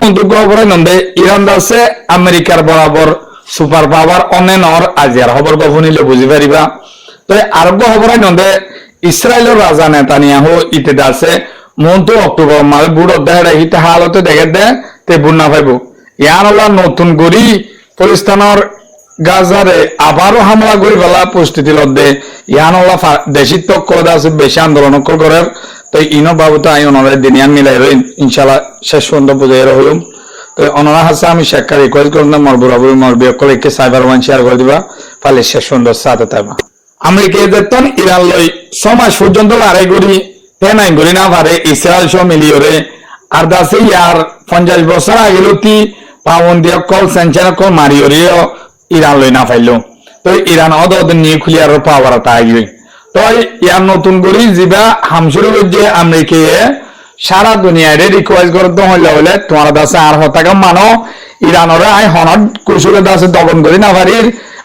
খবরে নন্দে ইরান দাসে আমেরিকার বরাবর সুপার পাওয়ার অনেনর আজিয়ার খবর শুনিলে বুঝি পারিবা। তো আরব খবরে নন্দে ইসরায়েলের রাজা নেতানিয়াহু ইতে দাসে মন্ত অক্টোবর মাস বুড় অধ্যায় ইতে হালতে দেখে দে তে বুনা পাইব ইয়ান হল নতুন গড়ি পরিস্থানের গাজারে আবারও হামলা করি ফেলা প্রস্তুতি লদ্দে ইয়ান হল দেশিত কদ আছে বেশি আন্দোলন করে। তো ইনো বাবুতে আই ওনারা দিনিয়ান মিলাই রইন ইনশাল্লাহ শেষ পর্যন্ত বুঝাই রইম। তো ওনারা হাসে আমি শেখা রিকোয়েস্ট করুন মর বরাবর মর বিয়কলকে সাইবার ওয়ান শেয়ার করে দিবা পালে শেষ পর্যন্ত সাথে থাকবা। আমেরিকা যেতন ইরান লই 6 মাস পর্যন্ত লড়াই করি নাই করি না পারে ইসরায়েল সহ মিলিয়রে আর দাসে ইয়ার 50 বছর আগে লতি পাউন্ডিয়া কল সেঞ্চার কল মারিয়রিও ইরান লই না পাইল। তো ইরান অদ নিউক্লিয়ার পাওয়ার আগে তো ইয়ার নতুন করি যা হামসুর যে আমেরিকায় সারা দুনিয়ায় রিকোয়েস্ট করতে হইলে হলে তোমার দাসে আর হতাকা মানো ইরানের আই হনদ কুশলে দাসে দমন করি না পারি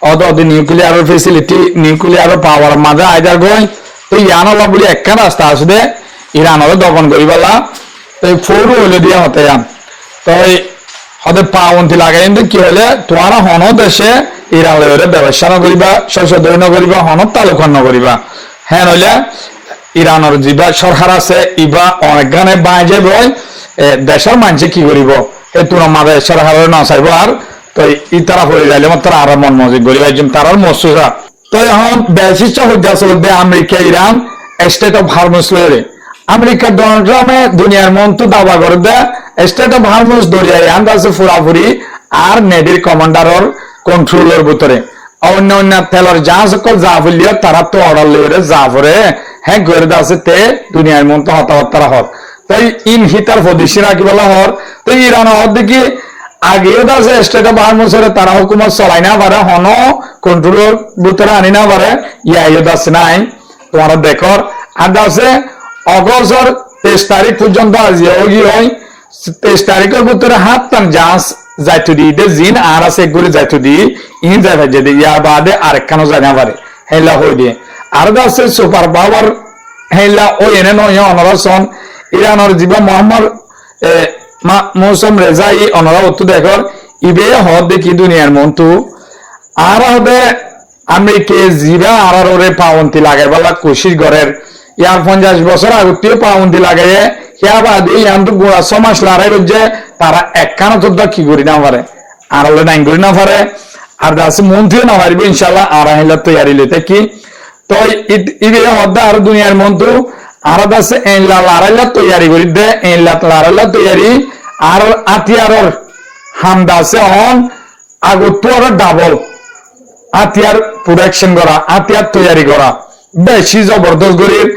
অদ নিউক্লিয়ার ফেসিলিটি নিউক্লিয়ার পাওয়ার মাঝে আইদার গই। তো ইয়ানলা বলি একটা রাস্তা আসবে ইরানের দমন করি বলা তো ফৌর হইলে দিয়ে হতে যান। তো হতে পাউন্থি লাগাই কিন্তু কি হলে তোমার হন দেশে ইরানের ব্যবসা নকরিবা সংশোধন নকরিবা হনত তালুকান নকরিবা হ্যাঁ নইলে ইরানের যা সরকার আছে ইবা অনেক গানে বাজে বই দেশের মানুষে কি করিব এই তোমার মাঝে সরকারের না চাইব আর তো ই তারা হয়ে যাইলে তারা আর মন মজিদ করিবা একজন তারার মসুরা। তো এখন বেশিষ্ট হজ্জা চলবে আমেরিকা ইরান স্টেট অফ হারমোস লয়ে আমেরিকা ডোনাল্ড ট্রাম্পে দুনিয়ার মন্ত্র দাবা করে দেয় স্টেট অফ হারমোস দরিয়া ইয়ান আছে ফুরাফুরি আর নেভির কমান্ডারের কন্ট্রোলের ভিতরে অন্য অন্য তেলের জাহাজ সকল যা ফুলিয়ে তারা তো অর্ডার লিয়ে যা পরে হ্যাঁ করে আছে তে দুনিয়ার মন্ত্র হতাহতারা হর। তাই ইন হিতার প্রদেশী রাখি বলা হর। তো ইরান হর দেখি আগেও আছে স্টেট অফ হারমোসের তারা হুকুমত চলাই না পারে হন কন্ট্রোলের ভিতরে আনি না পারে ইয়ে আছে নাই তোমার দেখর আর আছে অগস্টর 23 তারিখ পর্যন্ত আজিও কি হয় 23 তারিখের ভিতরে হাত টান জাহাজ যাইতো দি জিন আর আছে একগুলি যাইতো দি ইন যাই যদি ইয়ার বাদে আরেকখানো যাই না পারে হেলা হয়ে দিয়ে আর আছে সুপার পাওয়ার হেলা ও এনে নয় অনরাসন ইরানের জীবা মোহাম্মদ মৌসুম রেজাই অনরা উত্তর দেখর ইবে হদ দেখি দুনিয়ার মন্তু আর হবে আমেরিকা জিবা আর ওরে পাউন্তি লাগাই বলা কোশিশ ঘরের ইয়ার 50 বছর আগতেও পাউন্দি লাগাই ইয়া বাদে ইয়ান তো গোড়া 6 মাস লড়াই রয়েছে তারা একখানা তো কি করি না পারে আর হলে নাই করি না পারে আর দাসে মন্ত্রীও না পারবে ইনশাল্লাহ আর আহিলা তৈরি লইতে কি তো ইবে হদ্দা আর দুনিয়ার মন্ত্র আর দাসে এনলা লড়াইলা তৈরি করি দে এনলা লড়াইলা তৈরি আর আতিয়ারর হামদাসে অন আগত আর ডাবল আতিয়ার প্রোডাকশন করা আতিয়ার তৈরি করা বেশি জবরদস্ত গরির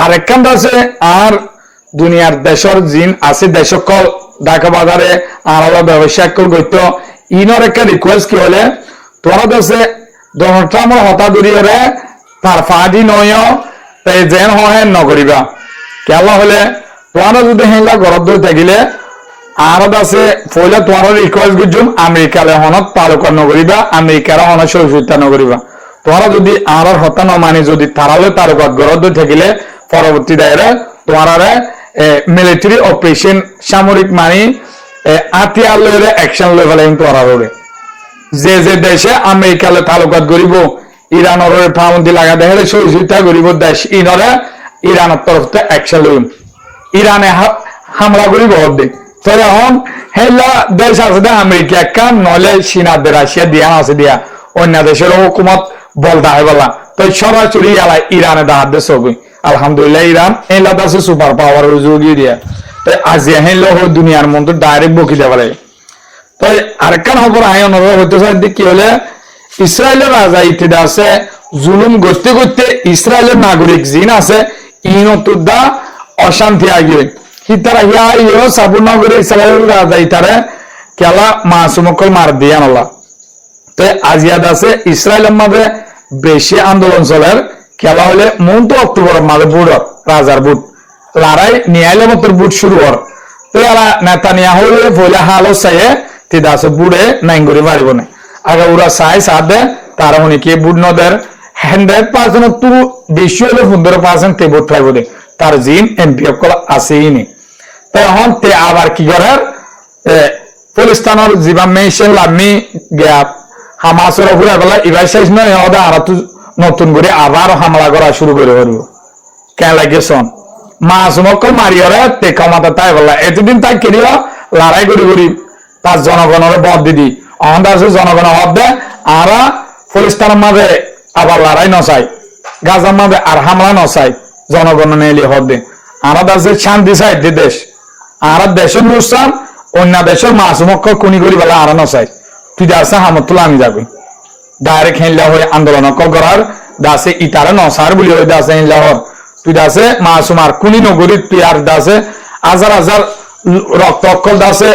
আর একখান আছে আর দুনিয়ার দেশের জিন আছে দেশকল ঢাকা বাজারে আর ব্যবসা করত ইনর একটা রিকোয়েস্ট কি হলে তোরা দেশে ডোনাল্ড ট্রাম্পের হতা দূরিয়ে তার ফাঁদি নয় তাই যেন হয় নকরিবা কেলা হলে তোরা যদি হেলা গরব ধরে থাকিলে আর আছে পয়লা তোমার রিকোয়েস্ট করছুম আমেরিকালে হনত পালকর নকরিবা আমেরিকার হন সহযোগিতা নকরিবা তোরা যদি আর হতা ন মানি যদি তারালে তার গরদ থাকিলে পরবর্তী দায়রা তোমার মিলিটারি অপারেশন সামরিক মানি আতিয়ার লইলে অ্যাকশন লই ফেলে তোরা যে যে দেশে আমেরিকালে তালুকাত করিব ইরানের পাউন্দি লাগা দেখলে সহযোগিতা করিব দেশ ইনরে ইরানের তরফ থেকে অ্যাকশন লইম ইরানে হামলা করিব হদ্দে তো এখন হেলা দেশ আছে আমেরিকা একটা নলে চীনা রাশিয়া দিয়া আছে দিয়া অন্য দেশের হুকুমত বল দায় বলা তো সরাসরি এলাই ইরানে দাহাত দেশ হবে আলহামদুলিল্লাহ ইরান এলা আছে সুপার পাওয়ার যোগী দিয়া তো আজি হেল দুনিয়ার মন্ত্র ডাইরেক্ট বকি দেওয়া লাগে। তো আরেকখান খবর আয়ন হইতে চাই কি হলে ইসরায়েলের রাজা ইতিদা আছে জুলুম করতে করতে ইসরায়েলের নাগরিক জিন আছে ইনতুদা অশান্তি আগে হিতারা হিয়া ইও সাবুন করে ইসরায়েলের রাজা ইতারে কেলা মাসুমকল মার দিয়া নলা। তো আজিয়াদ আছে ইসরায়েলের মাঝে বেশি আন্দোলন চলের খেলা হলে মন্ত অক্টোবর মাঝে বুট রাজার বুট লড়াই নিয়াইলে মতো বুট শুরু হর তো এরা নেতা নিয়া হলে বলে হালো চাইয়ে তিদা আছে বুড়ে নাই করে পারিব না আগে ওরা চাই সাথে তারা মনে কি বুট নদের 100% তো বেশি হলে 15% তে বুট পাইব দে তার জিন এমপি অকল আসেই নি তো এখন তে আবার কি করার ফিলিস্তানের জীবন মেশে লামি গিয়া হামাসের উপরে বেলা ইবার শেষ নয় ওদের আর নতুন করে আবার হামলা করা শুরু করে করবো কেন লাগেছন মাছ মক্কল মারিয়ারে তে ক্ষমতা তাই বলা এতদিন তাই কেরিয়া লড়াই করি করি তার জনগণের বদ দিদি আমাদের আছে জনগণের হদ দেয় আর ফিলিস্তানের মাঝে আবার লড়াই নচাই গাজার মাঝে আর হামলা নচাই জনগণ নেলি হদ দে আমাদের আছে শান্তি চাই দেশ আর দেশের নুকসান অন্য দেশের মাছ মক্কল কুনি করি বেলা আর নচাই তুই আছে হামতুল আমি যাবি ডাইরেক্ট হেনলা হয়ে আন্দোলন করার দাসে ইতারে নসার বলি হয়ে দাসে হেনলা হর তুই দাসে মাসুমার কুনি নগরী তুই আর দাসে হাজার হাজার রক্ত অকল দাসে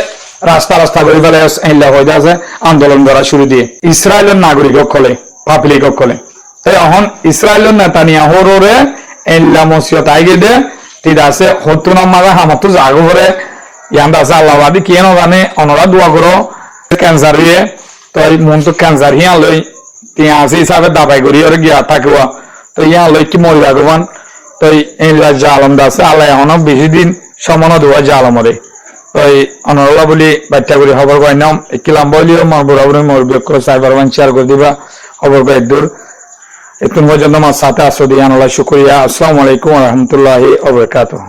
রাস্তা রাস্তা করে ফেলে হেনলা হয়ে দাসে আন্দোলন করা শুরু দিয়ে ইসরায়েলের নাগরিক অকলে পাবলিক অকলে তাই এখন ইসরায়েলের নেতানিয়াহু রে হেনলা মসিয়ত আইগে দে তুই দাসে হতুন মারা হামতো জাগো করে ইয়ান দাসে আল্লাহবাদী কে জানে অনরা দোয়া করো ক্যান্সার দিয়ে তো মন তো ক্যান্সার হিয়া লই তিয়া আছে হিসাবে দাবাই করি ওর গিয়া থাকুয়া তো ইয়া লই কি মরি ভগবান তো এই জালম দাসে আল্লাহ এখনো বেশি দিন সমান দেওয়া জালমরে তো অনরলা বলি বাচ্চা করি খবর কয় নাম কিলাম বলিও মর বুড়া বুড়ি মর বিক্র সাইবার ওয়ান শেয়ার করে দিবা খবর কয় দূর এতক্ষণ পর্যন্ত আমার সাথে আসো দিয়ে আল্লাহ শুকরিয়া আসসালামু আলাইকুম ওয়া রাহমাতুল্লাহি ওয়া বারাকাতুহু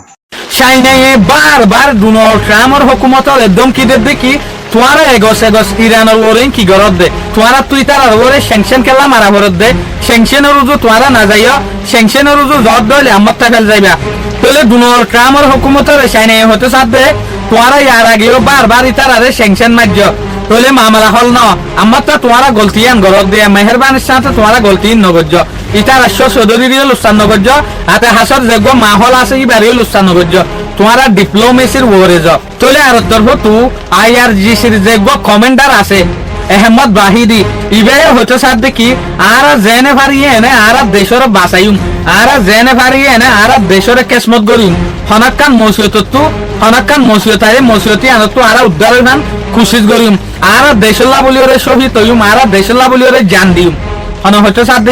চাইনায়ে বারবার ডোনাল্ড ট্রাম্পের হুকুমতর একদম কি দেবে কি তোমারা এগস ইরানের ওরে কি গরত দে তোমারা টুইটার আর ওরে স্যাংশন কেলা মারা ভরত দে স্যাংশনের রুজু তোমারা না যাইও স্যাংশনের রুজু জট দইলে আমার টাকাল যাইবা তাহলে ডোনাল্ড ট্রাম্পের হুকুমতর চাইনায়ে হতে সাথে তোমারা ইয়ার আগেও বারবার ইতার আরে স্যাংশন মারজ তাহলে মামলা হল না আমার তো তোমারা গলতিয়ান গরত দে মেহেরবানির সাথে তোমারা গলতিন নগজ ইতার আশ্ব চৌধুরীর লুস্তান নগজ হাতে হাসর যোগ্য মাহল আছে ইবারিও লুস্তান নগজ তোমারা ডিপ্লোমেসির ওরে যাও তাহলে আর তরফ তু আইআরজিসির যোগ্য কমান্ডার আছে আহমদ বাহিদি ইবে হতে সাথে কি আর জেনে ফারিয়ে এনে আর দেশের বাঁচাইম আর জেনে ফারিয়ে এনে আর দেশের কেসমত গরিম হনাক্কান মসিয়ত তু হনাক্কান মসিয়তারে মসিয়তি আনত আর উদ্ধার হইবান খুশিস গরিম আর দেশল্লা বলি ওরে শহীদ হইম আর দেশল্লা বলি ওরে জান দিম হন হতে সাথে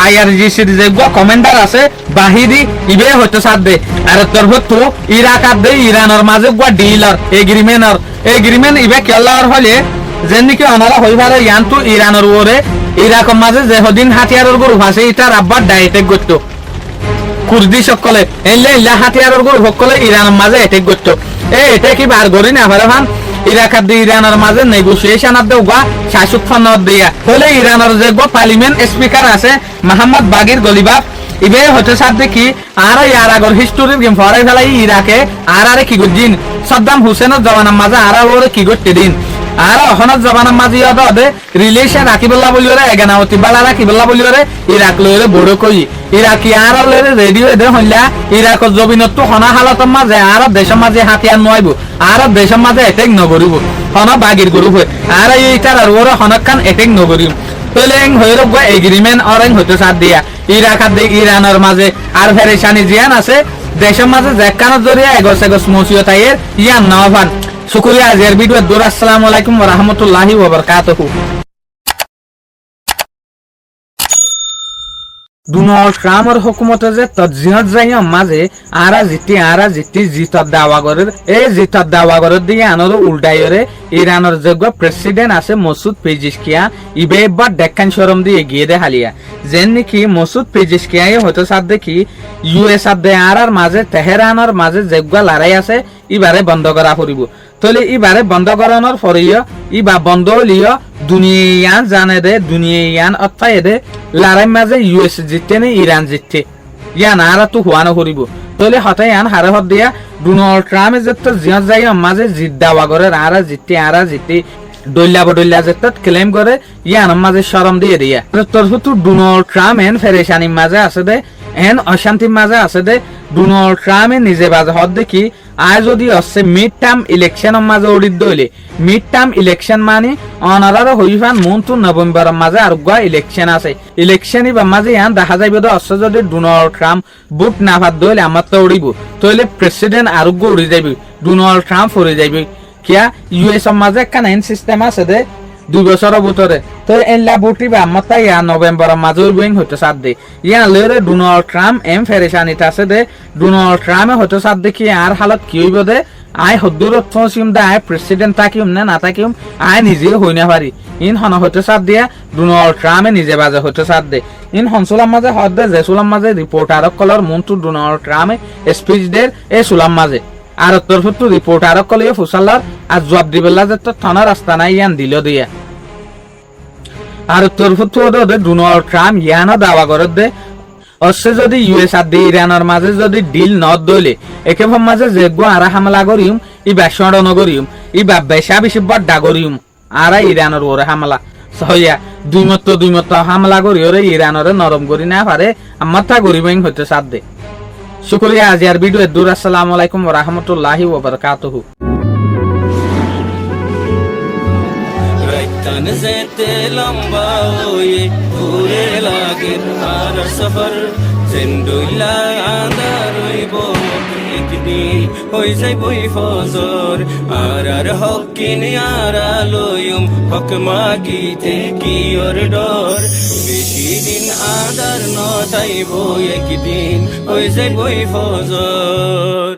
আইআরজিসির যোগ্য কমান্ডার আছে বাহিদি ইবে হতে সাথে আর তরফ তু ইরাক আর দে ইরানের মাঝে গা ডিলার এগ্রিমেন্ট ইবে কেলার হলে যেন নাকি অনারা হইবারে ইয়ান তো ইরানের ওরে ইরাকের মাঝে যে হদিন হাতিয়ারের গরু ভাসে ইটার আব্বার ডাইরেক্ট করত কুর্দি সকলে এলে ইলা হাতিয়ারের গরু সকলে ইরানের মাঝে অ্যাটাক করত এটা কি বার করি না ভারে ভান ইরাক আর ইরানের মাঝে নেগোসিয়েশন আর দেওয়া শাসক ফান্নত দিয়া হলে ইরানের যে পার্লামেন্ট স্পিকার আছে মোহাম্মদ বাগির গলিবাব ইবে হতে সাথে কি আর ইয়ার আগর হিস্টোরির গেম ফরাই ফেলাই ইরাকে আর আরে কি করছিন সাদ্দাম হুসেনের জওয়ানের মাঝে আর ওরে কি করতে দিন আর অহনত জবানের মাঝে দে রিলেশন রাখিবল্লা বলি ওরে এগানাওতি বালা রাখিবল্লা বলি ওরে ইরাক লইরে বড় কই ইরাকি আর লইরে রেডিও দে হইলা ইরাক জবিনত হনা হালতর মাঝে আর দেশের মাঝে হাতিয়ার নয়ব আর দেশের মাঝে অ্যাটাক নগরিব হনা বাগির গরু হই আর এইটার আর ওরে হনকান অ্যাটাক নগরিব তলেং হইরব গো এগ্রিমেন্ট অরেং হতে সাথ দিয়া ইরাক আর ইরানের মাঝে আর ফেরেশানি জিয়ান আছে দেশের মাঝে জেকানোর জরিয়া এগস মসিয়তায়ের ইয়ান নওয়ান শুকরিয়া আজের ভিডিও দূর আসসালামু আলাইকুম ওয়া রাহমাতুল্লাহি ওয়া বারাকাতুহু ডোনাল্ড ট্রাম্পের হুকুমতে যে তজিহত যাইয়া মাঝে আরা জিতি জিতত দাওয়া করে এই জিতত দাওয়া করে দিয়ে আনর উল্টাইরে ইরানের যোগ্য প্রেসিডেন্ট আছে মসুদ পেজিশকিয়া ইবে বা ডেক্কান শরম দিয়ে এগিয়ে দে হালিয়া যেন নাকি মসুদ পেজিশকিয়াই হতে সাথ দেখি ইউএস আর দে আর মাঝে তেহরানের মাঝে যোগ্য লড়াই আছে ইবারে বন্ধ করা ফুরিব তাহলে ইবারে বন্ধ করানোর পরেও ইবা বন্ধ হলিও দুনিয়ান জানে দে দুনিয়ান অর্থাৎ দে লড়াই মাঝে ইউএস জিততে নে ইরান জিততে ইয়ান আর তো হুয়ানো করিব তাহলে হঠাৎ ইয়ান হারে হত দিয়া ডোনাল্ড ট্রাম্পে যেত জিয়ত যাই মাঝে জিত দাওয়া করে আর জিতে দলিয়া যেত ক্লেম করে ইয়ান মাঝে শরম দিয়ে দিয়া তোর তো ডোনাল্ড ট্রাম্প এন ফেরেশানির মাঝে আছে দে এন অশান্তির মাঝে আছে দে ডোনাল্ড ট্রাম্পে নিজে বাজে হত দেখি আর যদি হচ্ছে মিড টার্ম ইলেকশনের মাঝে উড়িত দইলে মিড টার্ম ইলেকশন মানে অনারার হইফান মন্টু নভেম্বরের মাঝে আর ইলেকশন আছে ইলেকশন বা মাঝে ইয়ান দেখা যাইব হচ্ছে যদি ডোনাল্ড ট্রাম্প ভোট না ভাত দইলে আমার তো উড়িব তাহলে প্রেসিডেন্ট আরোগ্য উড়ি যাইবে ডোনাল্ড ট্রাম্প উড়ি যাইবে কিয়া ইউএস এর মাঝে একটা সিস্টেম আছে দে 2 বছরের ভিতরে তো এলা বুটি বা মাতা ইয়া নভেম্বর মাজুর বুইং হইতো সাত দে ইয়া লেরে ডোনাল্ড ট্রাম্প এম ফেরেশানি তাছে দে ডোনাল্ড ট্রাম্পে হইতো সাত দেখি আর হালত কি হইব দে আই হদ্দুর ফসিম দে আই প্রেসিডেন্ট তাকিম না তাকিম আই নিজে হই না পারি ইন হন হইতো সাত দিয়া ডোনাল্ড ট্রাম্পে নিজে বাজে হইতো সাত দে ইন হনসুলাম মাঝে হদ দে যে সুলাম মাঝে রিপোর্টার কলর মন্টু ডোনাল্ড ট্রাম্পে স্পিচ দের এ সুলাম মাঝে আর তরফত রিপোর্টার কলিয়ে ফুসালার আর জবাব দিবেলা যে তো থানা রাস্তা নাই ইয়ান দিল দিয়া আর তরফত ডোনাল্ড ট্রাম্প ইয়ানো দাওয়া করে দে অবশ্য যদি ইউএস আর ইরানের মাঝে যদি ডিল নদ দইলে একেবারে মাঝে যেগো আর হামলা করিম ইবা ষড়ন করিম ইবা বেশা বেশি বড্ডা করিম আর ইরানের ওরে হামলা সহইয়া দুই মত হামলা করি ওরে ইরানের নরম করি না পারে মাথা গরিবাইন হইতে সাথ দে শুকরিয়া আজি আর ভিডিও দূর আসসালামু আলাইকুম ওয়া রাহমাতুল্লাহি ওয়া বারাকাতুহু तन से लंबा ये पूरे लागे आर सफर जिंदुला आंदर बो एक दिन होई जाय বই ফজর আর হকিন আর আলোয়ম হক মাগিতে কি ওর ডর বেশি দিন আদার নতাইব একদিন হই যাই বই ফজর